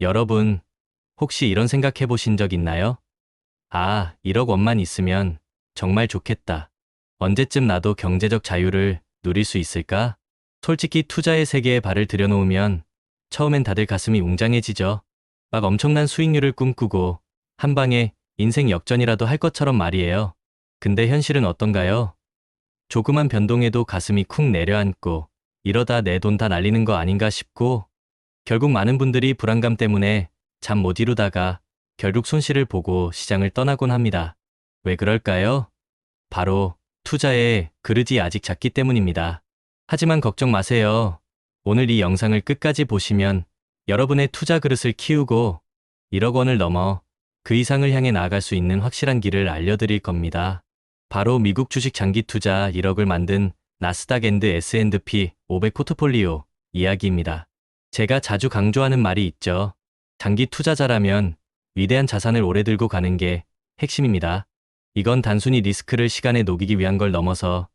여러분, 혹시 이런 생각해 보신 적 있나요? 아, 1억 원만 있으면 정말 좋겠다. 언제쯤 나도 경제적 자유를 누릴 수 있을까? 솔직히 투자의 세계에 발을 들여놓으면 처음엔 다들 가슴이 웅장해지죠. 막 엄청난 수익률을 꿈꾸고 한 방에 인생 역전이라도 할 것처럼 말이에요. 근데 현실은 어떤가요? 조그만 변동에도 가슴이 쿵 내려앉고 이러다 내 돈 다 날리는 거 아닌가 싶고 결국 많은 분들이 불안감 때문에 잠 못 이루다가 결국 손실을 보고 시장을 떠나곤 합니다. 왜 그럴까요? 바로 투자의 그릇이 아직 작기 때문입니다. 하지만 걱정 마세요. 오늘 이 영상을 끝까지 보시면 여러분의 투자 그릇을 키우고 1억 원을 넘어 그 이상을 향해 나아갈 수 있는 확실한 길을 알려드릴 겁니다. 바로 미국 주식 장기 투자 1억을 만든 나스닥 앤드 S&P 500 포트폴리오 이야기입니다. 제가 자주 강조하는 말이 있죠. 장기 투자자라면 위대한 자산을 오래 들고 가는 게 핵심입니다. 이건 단순히 리스크를 시간에 녹이기 위한 걸 넘어서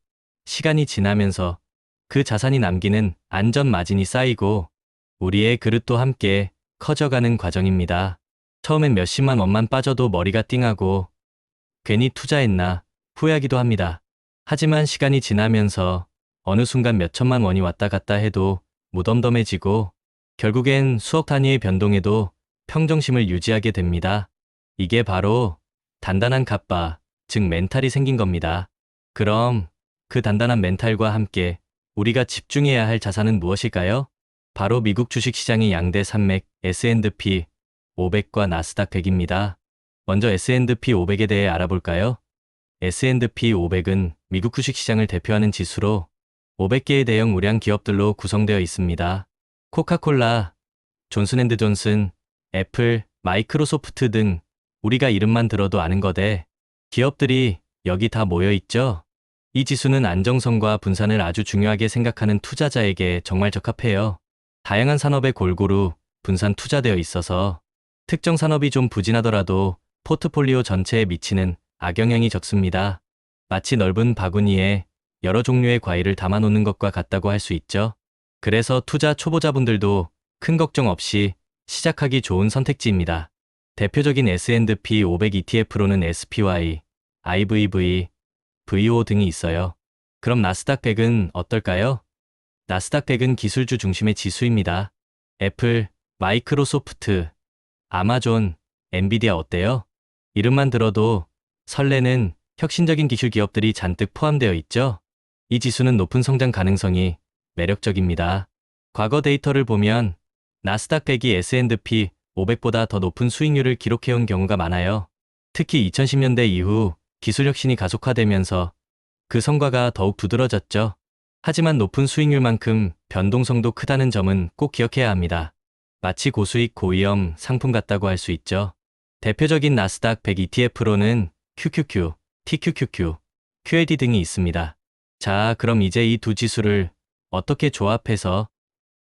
시간이 지나면서 그 자산이 남기는 안전 마진이 쌓이고 우리의 그릇도 함께 커져가는 과정입니다. 처음엔 몇십만 원만 빠져도 머리가 띵하고 괜히 투자했나 후회하기도 합니다. 하지만 시간이 지나면서 어느 순간 몇천만 원이 왔다 갔다 해도 무덤덤해지고 결국엔 수억 단위의 변동에도 평정심을 유지하게 됩니다. 이게 바로 단단한 갑바, 즉 멘탈이 생긴 겁니다. 그럼 그 단단한 멘탈과 함께 우리가 집중해야 할 자산은 무엇일까요? 바로 미국 주식시장의 양대 산맥 S&P 500과 나스닥 100입니다. 먼저 S&P 500에 대해 알아볼까요? S&P 500은 미국 주식시장을 대표하는 지수로 500개의 대형 우량 기업들로 구성되어 있습니다. 코카콜라, 존슨앤드존슨, 애플, 마이크로소프트 등 우리가 이름만 들어도 아는 거대 기업들이 여기 다 모여 있죠? 이 지수는 안정성과 분산을 아주 중요하게 생각하는 투자자에게 정말 적합해요. 다양한 산업에 골고루 분산 투자되어 있어서 특정 산업이 좀 부진하더라도 포트폴리오 전체에 미치는 악영향이 적습니다. 마치 넓은 바구니에 여러 종류의 과일을 담아놓는 것과 같다고 할 수 있죠. 그래서 투자 초보자분들도 큰 걱정 없이 시작하기 좋은 선택지입니다. 대표적인 S&P 500 ETF로는 SPY, IVV, VO 등이 있어요. 그럼 나스닥 100은 어떨까요? 나스닥 100은 기술주 중심의 지수입니다. 애플, 마이크로소프트, 아마존, 엔비디아 어때요? 이름만 들어도 설레는 혁신적인 기술 기업들이 잔뜩 포함되어 있죠? 이 지수는 높은 성장 가능성이 매력적입니다. 과거 데이터를 보면 나스닥 100이 S&P 500보다 더 높은 수익률을 기록해온 경우가 많아요. 특히 2010년대 이후 기술 혁신이 가속화되면서 그 성과가 더욱 두드러졌죠. 하지만 높은 수익률만큼 변동성도 크다는 점은 꼭 기억해야 합니다. 마치 고수익 고위험 상품 같다고 할 수 있죠. 대표적인 나스닥 100 ETF로는 QQQ, TQQQ, QLD 등이 있습니다. 자, 그럼 이제 이 두 지수를 어떻게 조합해서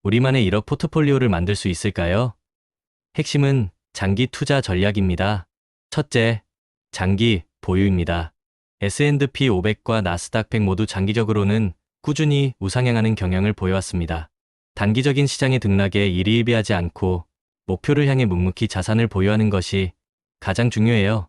우리만의 1억 포트폴리오를 만들 수 있을까요? 핵심은 장기 투자 전략입니다. 첫째, 장기 보유입니다. S&P 500과 나스닥 100 모두 장기적으로는 꾸준히 우상향하는 경향을 보여왔습니다. 단기적인 시장의 등락에 일희일비하지 않고 목표를 향해 묵묵히 자산을 보유하는 것이 가장 중요해요.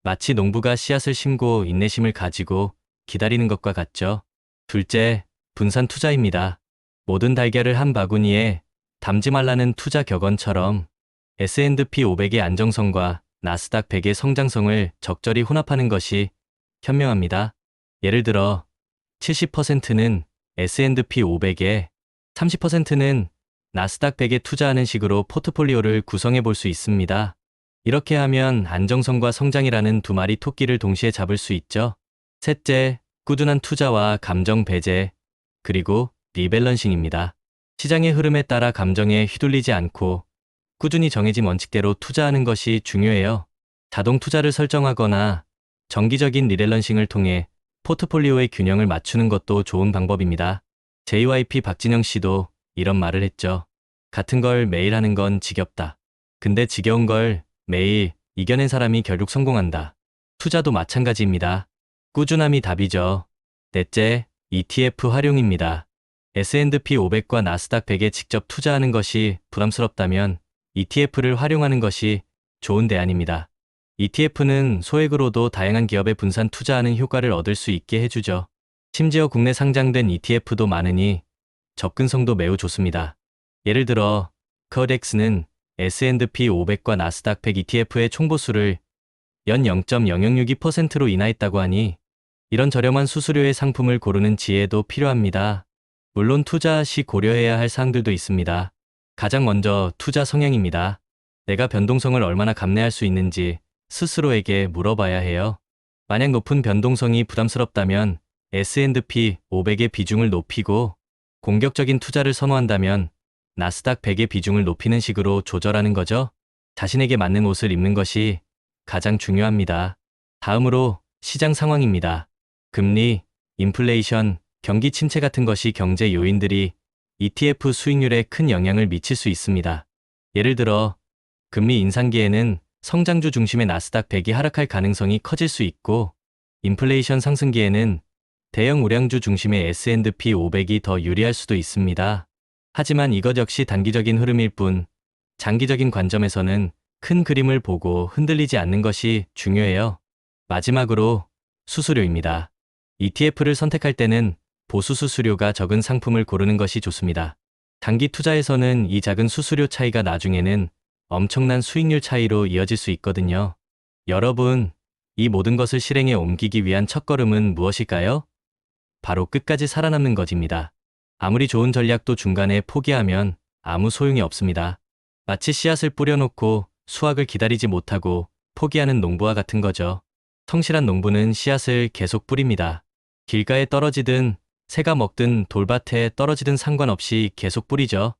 마치 농부가 씨앗을 심고 인내심을 가지고 기다리는 것과 같죠. 둘째, 분산 투자입니다. 모든 달걀을 한 바구니에 담지 말라는 투자 격언처럼 S&P 500의 안정성과 나스닥 100의 성장성을 적절히 혼합하는 것이 현명합니다. 예를 들어 70%는 S&P 500에 30%는 나스닥 100에 투자하는 식으로 포트폴리오를 구성해 볼 수 있습니다. 이렇게 하면 안정성과 성장이라는 두 마리 토끼를 동시에 잡을 수 있죠. 셋째, 꾸준한 투자와 감정 배제, 그리고 리밸런싱입니다. 시장의 흐름에 따라 감정에 휘둘리지 않고 꾸준히 정해진 원칙대로 투자하는 것이 중요해요. 자동 투자를 설정하거나 정기적인 리밸런싱을 통해 포트폴리오의 균형을 맞추는 것도 좋은 방법입니다. JYP 박진영 씨도 이런 말을 했죠. 같은 걸 매일 하는 건 지겹다. 근데 지겨운 걸 매일 이겨낸 사람이 결국 성공한다. 투자도 마찬가지입니다. 꾸준함이 답이죠. 넷째, ETF 활용입니다. S&P 500과 나스닥 100에 직접 투자하는 것이 부담스럽다면 ETF를 활용하는 것이 좋은 대안입니다. ETF는 소액으로도 다양한 기업에 분산 투자하는 효과를 얻을 수 있게 해주죠. 심지어 국내 상장된 ETF도 많으니 접근성도 매우 좋습니다. 예를 들어 코덱스는 S&P 500과 나스닥 100 ETF의 총보수를 연 0.0062%로 인하했다고 하니 이런 저렴한 수수료의 상품을 고르는 지혜도 필요합니다. 물론 투자 시 고려해야 할 사항들도 있습니다. 가장 먼저 투자 성향입니다. 내가 변동성을 얼마나 감내할 수 있는지 스스로에게 물어봐야 해요. 만약 높은 변동성이 부담스럽다면 S&P 500의 비중을 높이고 공격적인 투자를 선호한다면 나스닥 100의 비중을 높이는 식으로 조절하는 거죠. 자신에게 맞는 옷을 입는 것이 가장 중요합니다. 다음으로 시장 상황입니다. 금리, 인플레이션, 경기 침체 같은 것이 경제 요인들이 ETF 수익률에 큰 영향을 미칠 수 있습니다. 예를 들어 금리 인상기에는 성장주 중심의 나스닥 100이 하락할 가능성이 커질 수 있고 인플레이션 상승기에는 대형 우량주 중심의 S&P 500이 더 유리할 수도 있습니다. 하지만 이것 역시 단기적인 흐름일 뿐 장기적인 관점에서는 큰 그림을 보고 흔들리지 않는 것이 중요해요. 마지막으로 수수료입니다. ETF를 선택할 때는 보수 수수료가 적은 상품을 고르는 것이 좋습니다. 단기 투자에서는 이 작은 수수료 차이가 나중에는 엄청난 수익률 차이로 이어질 수 있거든요. 여러분, 이 모든 것을 실행에 옮기기 위한 첫걸음은 무엇일까요? 바로 끝까지 살아남는 것입니다. 아무리 좋은 전략도 중간에 포기하면 아무 소용이 없습니다. 마치 씨앗을 뿌려놓고 수확을 기다리지 못하고 포기하는 농부와 같은 거죠. 성실한 농부는 씨앗을 계속 뿌립니다. 길가에 떨어지든 새가 먹든 돌밭에 떨어지든 상관없이 계속 뿌리죠.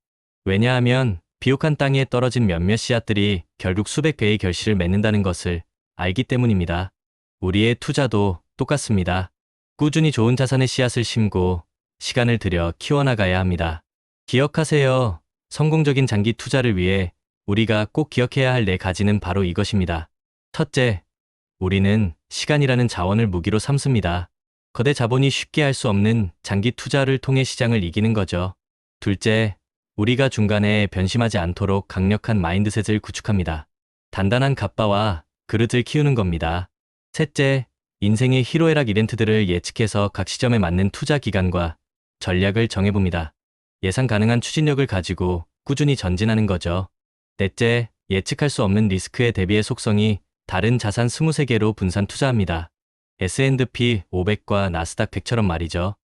왜냐하면 비옥한 땅에 떨어진 몇몇 씨앗들이 결국 수백 배의 결실을 맺는다는 것을 알기 때문입니다. 우리의 투자도 똑같습니다. 꾸준히 좋은 자산의 씨앗을 심고 시간을 들여 키워나가야 합니다. 기억하세요. 성공적인 장기 투자를 위해 우리가 꼭 기억해야 할 4가지는 바로 이것입니다. 첫째, 우리는 시간이라는 자원을 무기로 삼습니다. 거대 자본이 쉽게 할 수 없는 장기 투자를 통해 시장을 이기는 거죠. 둘째, 우리가 중간에 변심하지 않도록 강력한 마인드셋을 구축합니다. 단단한 갑바와 그릇을 키우는 겁니다. 셋째, 인생의 희로애락 이벤트들을 예측해서 각 시점에 맞는 투자 기간과 전략을 정해봅니다. 예상 가능한 추진력을 가지고 꾸준히 전진하는 거죠. 넷째, 예측할 수 없는 리스크에 대비해 속성이 다른 자산 23개로 분산 투자합니다. S&P 500과 나스닥 100처럼 말이죠.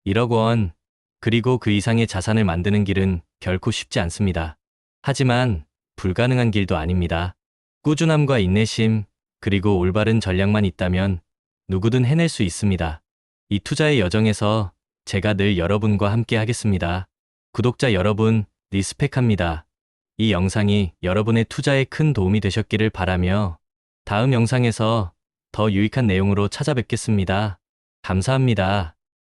1억 원, 그리고 그 이상의 자산을 만드는 길은 결코 쉽지 않습니다. 하지만 불가능한 길도 아닙니다. 꾸준함과 인내심, 그리고 올바른 전략만 있다면 누구든 해낼 수 있습니다. 이 투자의 여정에서 제가 늘 여러분과 함께 하겠습니다. 구독자 여러분, 리스펙합니다. 이 영상이 여러분의 투자에 큰 도움이 되셨기를 바라며 다음 영상에서 더 유익한 내용으로 찾아뵙겠습니다. 감사합니다.